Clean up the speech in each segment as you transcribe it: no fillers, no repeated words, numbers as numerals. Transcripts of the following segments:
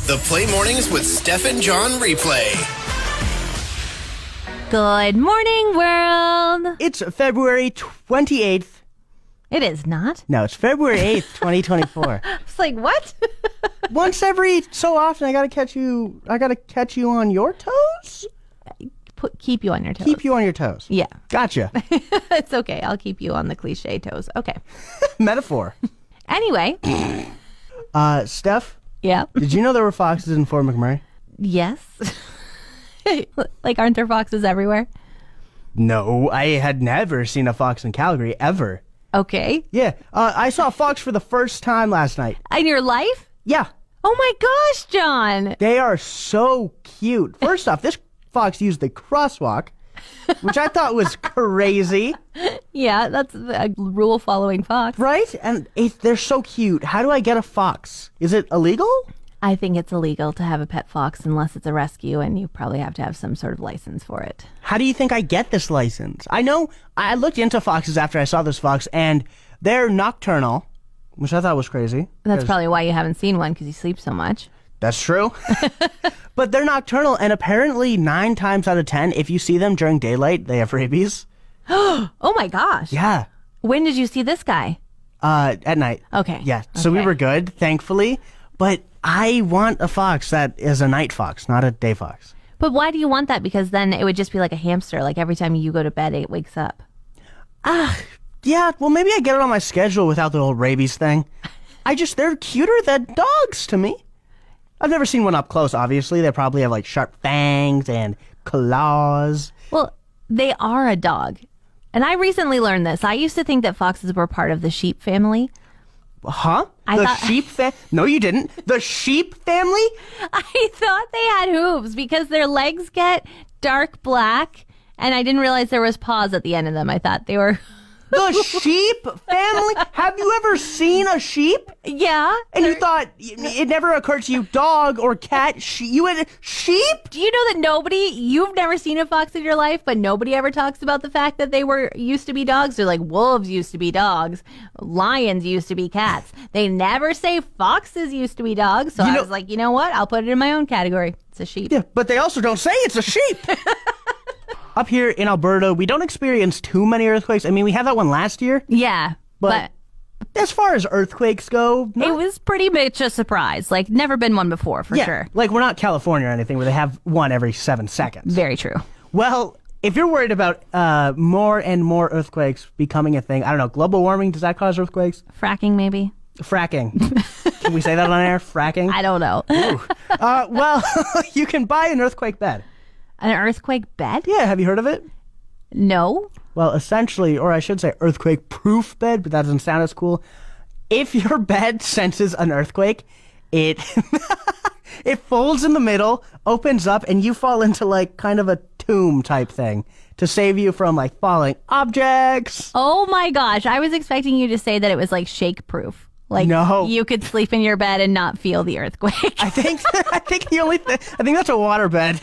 The Play Mornings with Steph and John replay. Good morning, world. It's February 28th. It is not. No, it's February 8th, 2024. It's like, what? Once every so often, I gotta catch you on your toes? Keep you on your toes. Keep you on your toes. Yeah. Gotcha. It's okay. I'll keep you on the cliche toes. Okay. Metaphor. Anyway. Steph? Yeah. Did you know there were foxes in Fort McMurray? Yes. Like, aren't there foxes everywhere? No, I had never seen a fox in Calgary, ever. Okay. Yeah, I saw a fox for the first time last night. In your life? Yeah. Oh my gosh, John. They are so cute. First off, this fox used the crosswalk, which I thought was crazy. Yeah, that's a rule-following fox. Right? And they're so cute. How do I get a fox? Is it illegal? I think it's illegal to have a pet fox unless it's a rescue, and you probably have to have some sort of license for it. How do you think I get this license? I know I looked into foxes after I saw this fox, and they're nocturnal, which I thought was crazy. That's probably why you haven't seen one, because you sleep so much. That's true. But they're nocturnal, and apparently 9 times out of 10, if you see them during daylight, they have rabies. Oh my gosh. Yeah. When did you see this guy? At night. Okay. Yeah, so we Okay. were good, thankfully. But I want a fox that is a night fox, not a day fox. But why do you want that? Because then it would just be like a hamster. Like every time you go to bed, it wakes up. Yeah, well, maybe I get it on my schedule without the old rabies thing. They're cuter than dogs to me. I've never seen one up close, obviously. They probably have like sharp fangs and claws. Well, they are a dog. And I recently learned this. I used to think that foxes were part of the sheep family. Huh? I The thought- sheep No, you didn't. The sheep family? I thought they had hooves because their legs get dark black, and I didn't realize there was paws at the end of them. I thought they were... The sheep family? Have you ever seen a sheep? Yeah. And you thought, it never occurred to you, dog or cat, you had sheep? Do you know that you've never seen a fox in your life, but nobody ever talks about the fact that they used to be dogs? They're like, wolves used to be dogs. Lions used to be cats. They never say foxes used to be dogs. So I was like, you know what? I'll put it in my own category. It's a sheep. Yeah, but they also don't say it's a sheep. Up here in Alberta, we don't experience too many earthquakes. I mean, we had that one last year. Yeah. But as far as earthquakes go, it was pretty much a surprise. Like, never been one before, for sure. Like, we're not California or anything where they have one every 7 seconds. Very true. Well, if you're worried about more and more earthquakes becoming a thing, I don't know, global warming, does that cause earthquakes? Fracking, maybe? Fracking. Can we say that on air? Fracking? I don't know. Well, you can buy an earthquake bed. An earthquake bed? Yeah, have you heard of it? No. Well, essentially, or I should say earthquake-proof bed, but that doesn't sound as cool. If your bed senses an earthquake, it it folds in the middle, opens up, and you fall into like kind of a tomb type thing to save you from like falling objects. Oh my gosh. I was expecting you to say that it was like shake-proof. Like, no. You could sleep in your bed and not feel the earthquake. I think that's a water bed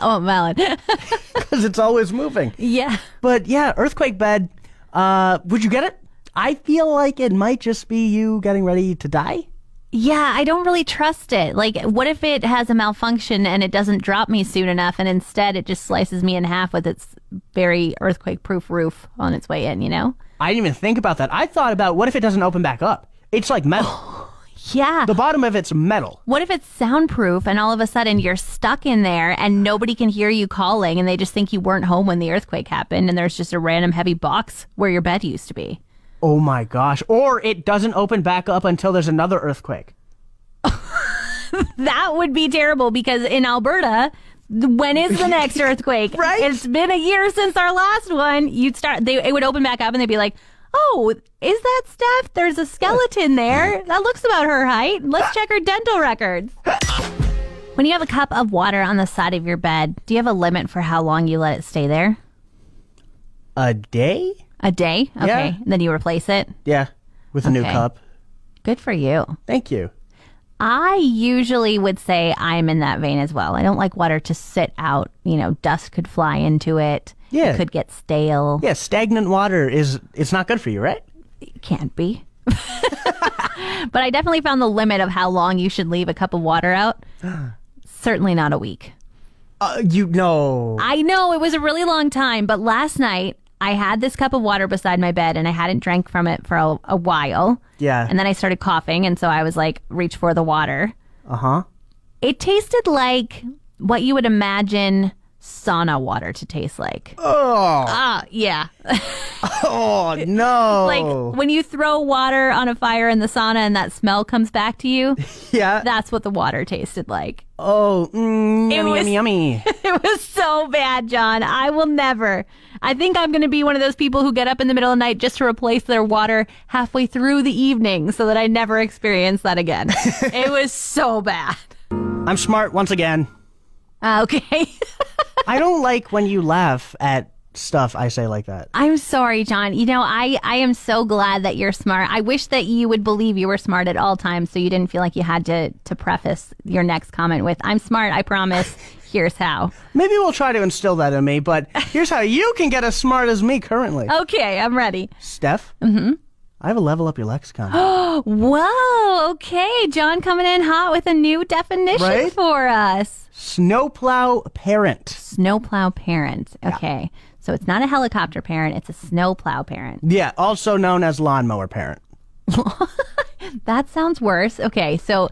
Oh, valid. because it's always moving. Yeah. But yeah, earthquake bed. Would you get it? I feel like it might just be you getting ready to die. Yeah, I don't really trust it. Like, what if it has a malfunction and it doesn't drop me soon enough, and instead it just slices me in half with its very earthquake-proof roof on its way in, you know? I didn't even think about that. I thought about what if it doesn't open back up? It's like metal. Yeah. The bottom of it's metal. What if it's soundproof and all of a sudden you're stuck in there and nobody can hear you calling and they just think you weren't home when the earthquake happened and there's just a random heavy box where your bed used to be? Oh my gosh. Or it doesn't open back up until there's another earthquake. That would be terrible because in Alberta, when is the next earthquake? Right? It's been a year since our last one. It would open back up and they'd be like, oh, is that Steph? There's a skeleton there. That looks about her height. Let's check her dental records. When you have a cup of water on the side of your bed, do you have a limit for how long you let it stay there? A day? A day? Okay. Yeah. Then you replace it? Yeah, with a new Okay. cup. Good for you. Thank you. I usually would say I'm in that vein as well. I don't like water to sit out. You know, dust could fly into it. Yeah. It could get stale. Yeah, stagnant water it's not good for you, right? It can't be. But I definitely found the limit of how long you should leave a cup of water out. Certainly not a week. You know. I know it was a really long time, but last night I had this cup of water beside my bed and I hadn't drank from it for a while. Yeah. And then I started coughing, and so I was like, reach for the water. Uh-huh. It tasted like what you would imagine sauna water to taste like. Oh. Yeah. Oh, no. Like when you throw water on a fire in the sauna and that smell comes back to you, Yeah. that's what the water tasted like. Oh, yummy, yummy. It was so bad, John. I will never. I think I'm going to be one of those people who get up in the middle of the night just to replace their water halfway through the evening so that I never experience that again. It was so bad. I'm smart once again. Okay. I don't like when you laugh at stuff I say like that. I'm sorry, John. You know, I am so glad that you're smart. I wish that you would believe you were smart at all times so you didn't feel like you had to preface your next comment with, I'm smart, I promise. Here's how. Maybe we'll try to instill that in me, but here's how you can get as smart as me currently. Okay, I'm ready. Steph? Mm-hmm. I have a level up your lexicon. Whoa, okay. John coming in hot with a new definition Right? for us. Snowplow parent. Snowplow parent. Okay. So it's not a helicopter parent, it's a snowplow parent. Yeah, also known as lawnmower parent. That sounds worse. Okay, so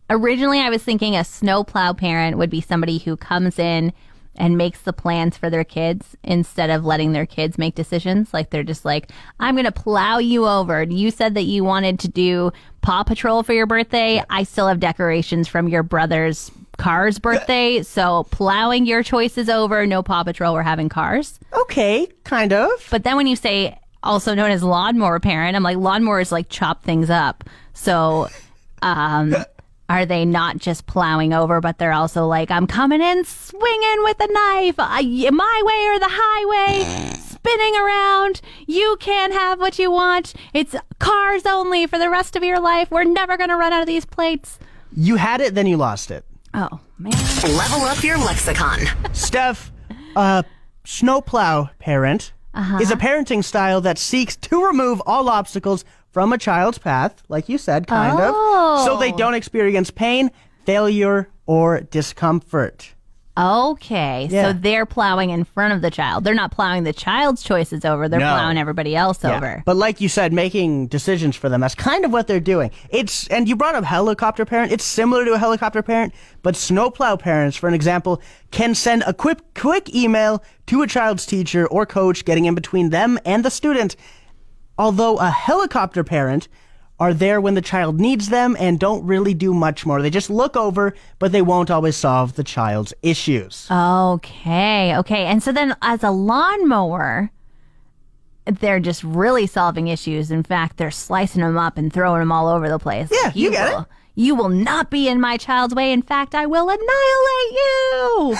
originally I was thinking a snowplow parent would be somebody who comes in and makes the plans for their kids instead of letting their kids make decisions. Like they're just like, I'm going to plow you over. You said that you wanted to do Paw Patrol for your birthday. I still have decorations from your brother's car's birthday. So plowing your choices over, no Paw Patrol, we're having cars. Okay, kind of. But then when you say also known as lawnmower parent, I'm like, lawnmowers like chop things up. So, are they not just plowing over, but they're also like, I'm coming in swinging with a knife, my way or the highway, spinning around. You can't have what you want. It's cars only for the rest of your life. We're never going to run out of these plates. You had it, then you lost it. Oh, man. Level up your lexicon. Steph, snowplow parent is a parenting style that seeks to remove all obstacles from a child's path, like you said, kind of, so they don't experience pain, failure, or discomfort. Okay, Yeah. so they're plowing in front of the child. They're not plowing the child's choices over. They're No. plowing everybody else Yeah. over. But like you said, making decisions for them, that's kind of what they're doing. And you brought up helicopter parent. It's similar to a helicopter parent, but snowplow parents, for an example, can send a quick email to a child's teacher or coach, getting in between them and the student. Although a helicopter parent are there when the child needs them and don't really do much more. They just look over, but they won't always solve the child's issues. Okay. And so then as a lawnmower, they're just really solving issues. In fact, they're slicing them up and throwing them all over the place. Yeah, you get it. You will not be in my child's way. In fact, I will annihilate you.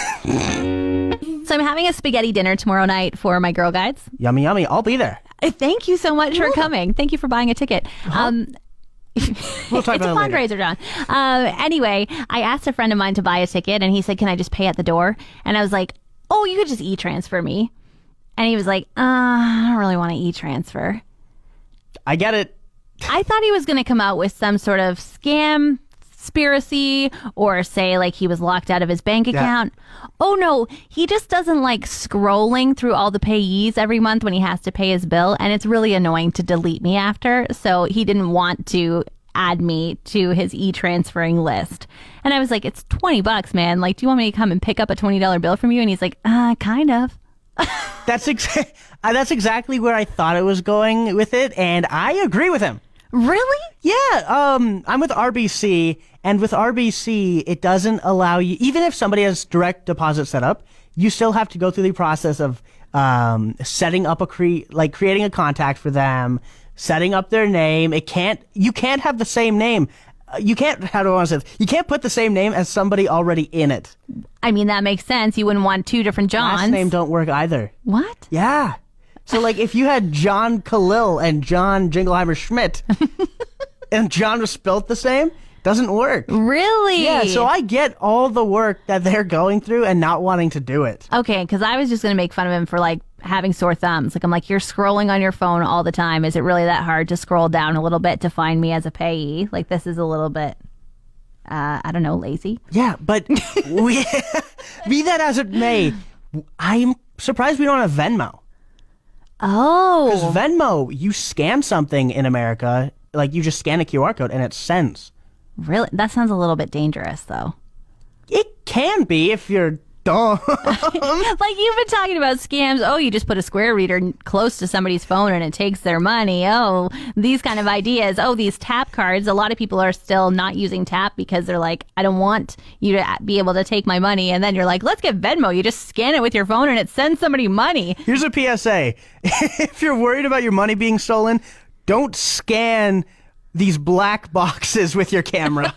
So I'm having a spaghetti dinner tomorrow night for my Girl Guides. Yummy, yummy. I'll be there. Thank you so much for coming. Thank you for buying a ticket. We'll talk It's a about it later. fundraiser, John. Anyway, I asked a friend of mine to buy a ticket, and he said, can I just pay at the door? And I was like, oh, you could just e-transfer me. And he was like, I don't really want to e-transfer. I get it. I thought he was going to come out with some sort of scam conspiracy or say like he was locked out of his bank account. Oh no, he just doesn't like scrolling through all the payees every month when he has to pay his bill, and it's really annoying to delete me after, so he didn't want to add me to his e-transferring list. And I was like, it's $20, man. Like, do you want me to come and pick up a $20 bill from you? And he's like, kind of. That's exactly where I thought it was going with it, and I agree with him. Really? Yeah, I'm with RBC, and with RBC, it doesn't allow you, even if somebody has direct deposit set up, you still have to go through the process of setting up creating a contact for them, setting up their name. You can't have the same name. You can't put the same name as somebody already in it. I mean, that makes sense. You wouldn't want two different Johns. Last name don't work either. What? Yeah. So, like, if you had John Khalil and John Jingleheimer Schmidt, and John was spelt the same, doesn't work. Really? Yeah, so I get all the work that they're going through and not wanting to do it. Okay, because I was just going to make fun of him for, like, having sore thumbs. Like, I'm like, you're scrolling on your phone all the time. Is it really that hard to scroll down a little bit to find me as a payee? Like, this is a little bit I don't know, lazy. Yeah, but be that as it may, I'm surprised we don't have Venmo. Oh. Because Venmo, you scan something in America, like you just scan a QR code and it sends. Really? That sounds a little bit dangerous, though. It can be if you're dumb. Like you've been talking about scams. Oh, you just put a Square reader close to somebody's phone and it takes their money. Oh, these kind of ideas. Oh, these tap cards. A lot of people are still not using tap because they're like, I don't want you to be able to take my money. And then you're like, let's get Venmo. You just scan it with your phone and it sends somebody money. Here's a PSA. If you're worried about your money being stolen, don't scan these black boxes with your camera.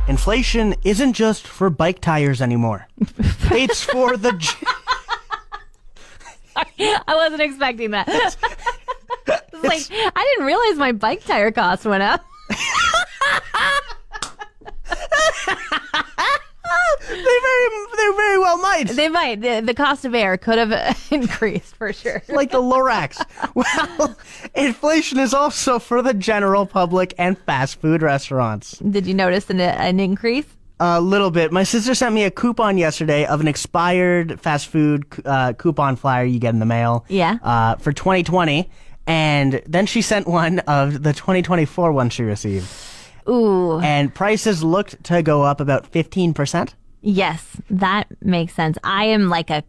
Inflation isn't just for bike tires anymore. It's for the... I wasn't expecting that. It's like, I didn't realize my bike tire cost went up. They very well might. They might. The cost of air could have increased for sure. Like the Lorax. Well, inflation is also for the general public and fast food restaurants. Did you notice an increase? A little bit. My sister sent me a coupon yesterday of an expired fast food coupon flyer you get in the mail. Yeah. For 2020. And then she sent one of the 2024 one she received. Ooh. And prices looked to go up about 15%. Yes, that makes sense. I am like a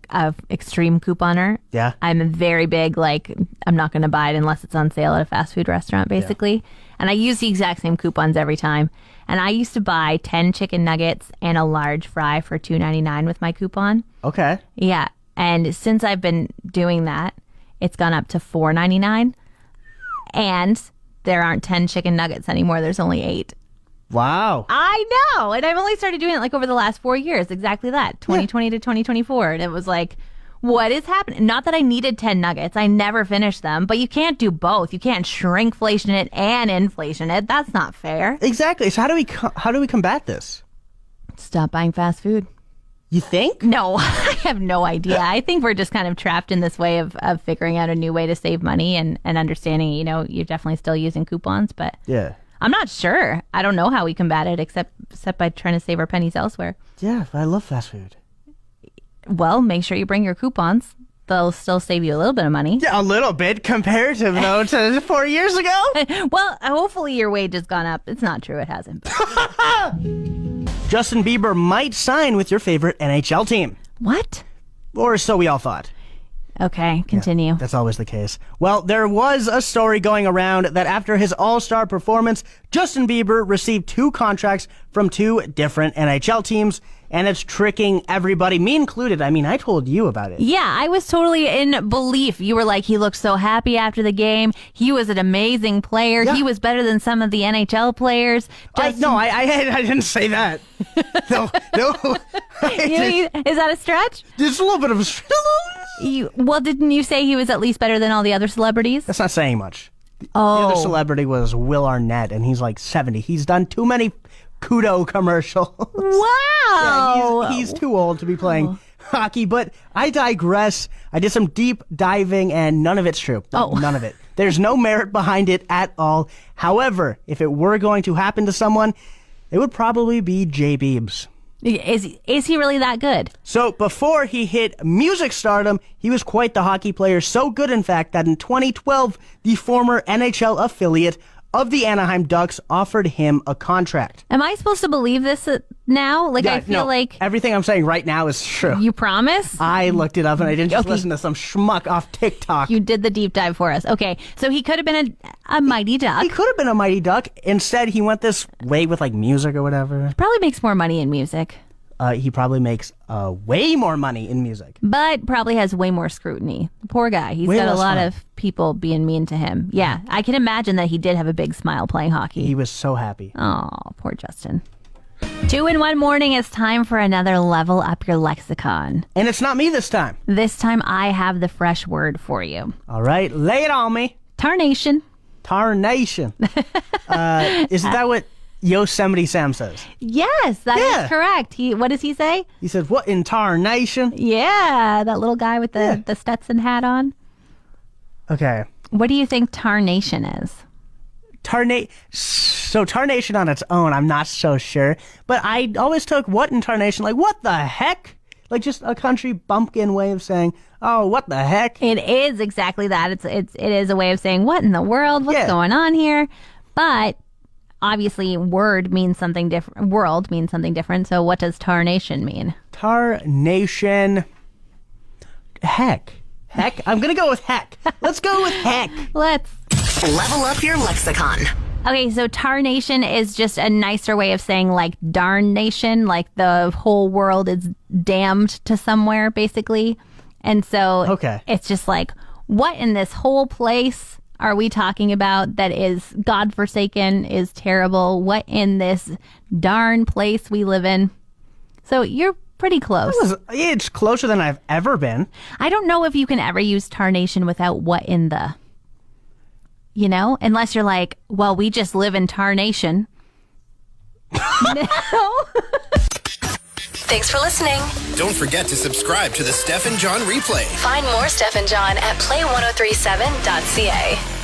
extreme couponer. Yeah. I'm very big, like, I'm not going to buy it unless it's on sale at a fast food restaurant, basically. Yeah. And I use the exact same coupons every time. And I used to buy 10 chicken nuggets and a large fry for $2.99 with my coupon. Okay. Yeah. And since I've been doing that, it's gone up to $4.99. And there aren't 10 chicken nuggets anymore. There's only 8. Wow. I know. And I've only started doing it like over the last 4 years. Exactly that. 2020 to 2024. And it was like, what is happening? Not that I needed 10 nuggets. I never finished them. But you can't do both. You can't shrinkflation it and inflation it. That's not fair. Exactly. So how do we combat this? Stop buying fast food. You think? No, I have no idea. I think we're just kind of trapped in this way of figuring out a new way to save money and understanding, you know, you're definitely still using coupons. But yeah. I'm not sure. I don't know how we combat it except by trying to save our pennies elsewhere. Yeah, I love fast food. Well, make sure you bring your coupons. They'll still save you a little bit of money. Yeah, a little bit comparative, though, to 4 years ago. Well, hopefully your wage has gone up. It's not true. It hasn't. Justin Bieber might sign with your favorite NHL team. What? Or so we all thought. Okay, continue. Yeah, that's always the case. Well, there was a story going around that after his all-star performance, Justin Bieber received 2 contracts from 2 different NHL teams, and it's tricking everybody, me included. I mean, I told you about it. Yeah, I was totally in belief. You were like, he looked so happy after the game. He was an amazing player. Yeah. He was better than some of the NHL players. I didn't say that. No. Is that a stretch? There's a little bit of a stretch. Well, didn't you say he was at least better than all the other celebrities? That's not saying much. The Oh. other celebrity was Will Arnett, and he's like 70. He's done too many Kudo commercials. Wow. Yeah, he's too old to be playing hockey, but I digress. I did some deep diving, and none of it's true. Oh. None of it. There's no merit behind it at all. However, if it were going to happen to someone, it would probably be Jay Biebs. Is he really that good? So before he hit music stardom, he was quite the hockey player. So good, in fact, that in 2012, the former NHL affiliate of the Anaheim Ducks offered him a contract. Am I supposed to believe this now? Like, Yeah, I feel no, like... everything I'm saying right now is true. You promise? I looked it up and I didn't just Okay. listen to some schmuck off TikTok. You did the deep dive for us. Okay, so he could have been a mighty duck. He could have been a mighty duck. Instead, he went this way with like music or whatever. Probably makes more money in music, He probably makes way more money in music. but probably has way more scrutiny. Poor guy. He's Way got a less lot fun. of people being mean to him. Yeah, I can imagine that he did have a big smile playing hockey. He was so happy. Oh, poor Justin. 2 in 1 morning, it's time for another level up your lexicon. And it's not me this time. This time I have the fresh word for you. All right, lay it on me. Tarnation. Tarnation. Isn't that what Yosemite Sam says? Yes, that is correct. What does he say? He says, what in tarnation? Yeah, that little guy with the Stetson hat on. Okay. What do you think tarnation is? So tarnation on its own, I'm not so sure. But I always took what in tarnation, like what the heck? Like just a country bumpkin way of saying, oh, what the heck? It is exactly that. It is a way of saying, what in the world? What's going on here? But obviously, word means something different. World means something different. So what does tarnation mean? Tarnation. Heck. I'm going to go with heck. Let's go with heck. Let's level up your lexicon. Okay, so tarnation is just a nicer way of saying like darnation, like the whole world is damned to somewhere, basically. And so it's just like, what in this whole place are we talking about that is godforsaken, is terrible? What in this darn place we live in? So you're pretty close. It's closer than I've ever been. I don't know if you can ever use tarnation without what in the... You know, unless you're like, well, we just live in tarnation. No. Thanks for listening. Don't forget to subscribe to the Steph and John replay. Find more Steph and John at play1037.ca.